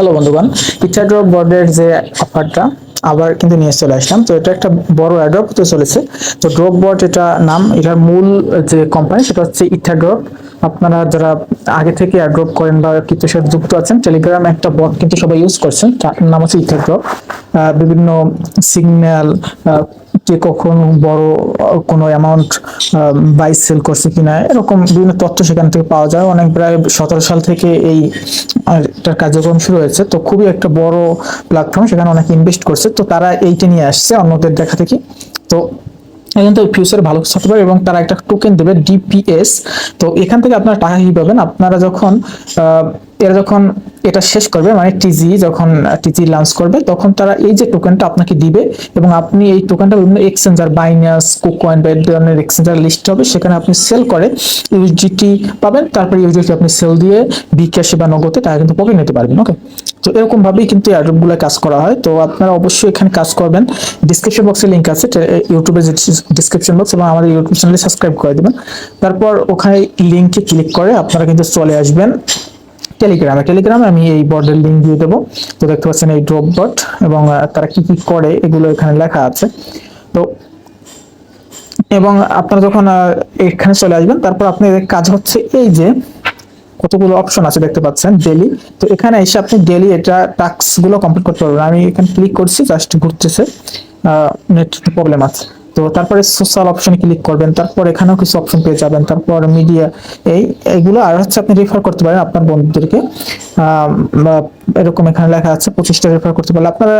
Hello বন্ধুগণ, ইথারড্রপ বোর্ডের যে অফারটা আবার কিন্তু নিয়ে চলে আসলাম। তো এটা একটা বড় অ্যাড্রপ হতে চলেছে। তো ড্রপ বোর্ড এটা নাম, এটার মূল যে কোম্পানি সেটা হচ্ছে ইথারড্রপ। আপনারা যারা আগে থেকে অ্যাড্রপ করেন বা কিছু সাথে যুক্ত আছেন, টেলিগ্রাম একটা বট কিন্তু সবাই ইউজ করছেন, তার নাম হচ্ছে ইথারড্রপ। বিভিন্ন সিগন্যাল, কে কখন বড় কোনো অ্যামাউন্ট বাই সেল করছে কিনা, এরকম বিভিন্ন তথ্য সেখান থেকে পাওয়া যায়। অনেক প্রায় 17 সাল থেকে এটার কার্যক্রম শুরু হয়েছে। তো খুবই একটা বড় প্ল্যাটফর্ম, সেখানে অনেক ইনভেস্ট করছে। তো তারা এইটা নিয়ে আসছে অন্যদের দেখা দেখি। তো কিন্তু ফিউচার ভালো কিছু হতে পারে এবং তারা একটা টোকেন দেবে ডিপিএস। তো এখান থেকে আপনারা টাকা কি পাবেন, আপনারা যখন এরা যখন এটা শেষ করবে, মানে যখন টিজি লঞ্চ করবে, তখন তারা এই যে টোকেনটা আপনাকে দিবে এবং আপনি এই টোকেনটা বিভিন্ন এক্সচেঞ্জার, বাইন্যান্স, কুকয়েন বা এই ধরনের এক্সচেঞ্জার লিস্ট হবে, সেখানে আপনি সেল করে ইউএসডিটি পাবেন। তারপরে ইউএসডিটি আপনি সেল দিয়ে বিকাশে বা নগদে টাকা কিন্তু পকেট নিতে পারবেন। ওকে, তো এরকম ভাবেই কিন্তু এয়ারড্রপ গুলো কাজ করা হয়। তো আপনারা অবশ্যই এখানে কাজ করবেন। ডিসক্রিপশন বক্সে লিংক আছে, ইউটিউবের ডিসক্রিপশন বক্স, এবং আমাদের ইউটিউব চ্যানেলে সাবস্ক্রাইব করে দিবেন। তারপর ওখানে লিংকে ক্লিক করে আপনারা কিন্তু চলে আসবেন টেলিগ্রামে আমি এই বটের লিংক দিয়ে দেবো। তো দেখতে পাচ্ছেন এই ড্রপ বট, এবং তারা কি কি করে এগুলো এখানে লেখা আছে। তো এবং আপনারা যখন এখানে চলে আসবেন, তারপর আপনাদের কাজ হচ্ছে এই যে কতগুলো অপশন আছে দেখতে পাচ্ছেন ডেলি। তো এখানে এসে আপনি ডেলি এটা টাস্ক গুলো কমপ্লিট করতে পারবেন। আমি এখানে ক্লিক করছি, জাস্ট ঘুরতেছে, নেট প্রবলেম আছে। তো তারপরে সোশ্যাল অপশনে ক্লিক করবেন, তারপর এখানেও কিছু অপশন পেয়ে যাবেন, তারপর মিডিয়া, এইগুলো আর হচ্ছে আপনি রেফার করতে পারেন আপনার বন্ধুদেরকে। এরকম এখানে লেখা আছে 25টা রেফার করতে পারলে আপনারা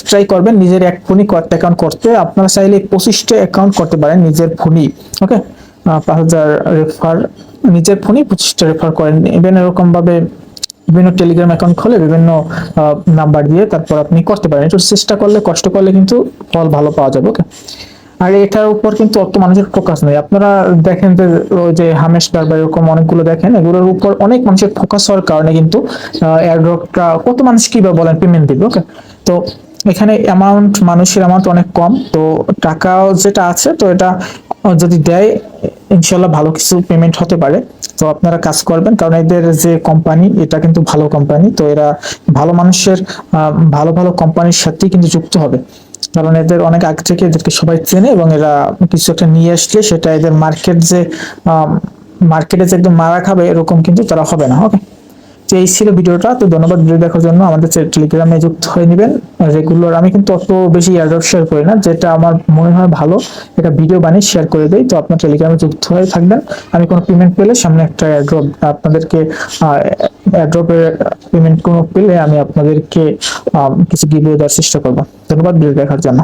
ট্রাই করবেন নিজের এক ফোনই কয়েকটা অ্যাকাউন্ট করতে। আপনারা চাইলে 25টা অ্যাকাউন্ট করতে পারেন নিজের ফোনই। ওকে, 5000 রেফার নিজের ফোনই 25টা রেফার করেন। ইভেন এরকম ভাবে বিভিন্ন টেলিগ্রাম অ্যাকাউন্ট খুলে বিভিন্ন নাম্বার দিয়ে তারপর আপনি করতে পারেন। একটু চেষ্টা করলে, কষ্ট করলে কিন্তু ফল ভালো পাওয়া যাবে। ওকে, আর এটার উপর কিন্তু অত মানুষের ফোকাস নেই। আপনারা দেখেন যে ওই যে হামেশবার বা এরকম অনেকগুলো দেখেন, এগুলোর উপর অনেক মানুষের ফোকাস হওয়ার কারণে কিন্তু এয়ারড্রপটা কত মানুষ কি বা বলেন পেমেন্ট দিবে। ওকে, তো এখানে মানুষের অ্যামাউন্ট অনেক কম, তো টাকাও যেটা আছে, তো এটা যদি দেয় ইনশাল্লাহ ভালো কিছু পেমেন্ট হতে পারে। তো আপনারা কাজ করবেন, কারণ এদের যে কোম্পানি এটা কিন্তু ভালো কোম্পানি। তো এরা ভালো মানুষের ভালো ভালো কোম্পানির সাথেই কিন্তু যুক্ত হবে, কারণ এদের অনেক আগে থেকে এদেরকে সবাই চেনে এবং এরা কিছু একটা নিয়ে আসলে সেটা এদের মার্কেটে যে একদম মারা খাবে এরকম কিন্তু তারা হবে না। ওকে, তো এই ছিল ভিডিওটা। তো ধন্যবাদ ভিডিও দেখার জন্য। আমাদের টেলিগ্রামে যুক্ত হয়ে নেবেন রেগুলার। আমি কিন্তু অত বেশি এয়ারড্রপ শেয়ার করি না, যেটা আমার মনে হয় ভালো এটা ভিডিও বানিয়ে শেয়ার করে দেই। তো আপনার টেলিগ্রামে যুক্ত হয়ে থাকবেন। আমি কোনো পেমেন্ট পেলে সামনে একটা এয়ারড্রপ আপনাদেরকে এয়ারড্রপের পেমেন্ট কোনো পেলে আমি আপনাদেরকে কিছু গিভওয়ে দেওয়ার চেষ্টা করবো। ধন্যবাদ ভিডিও দেখার জন্য।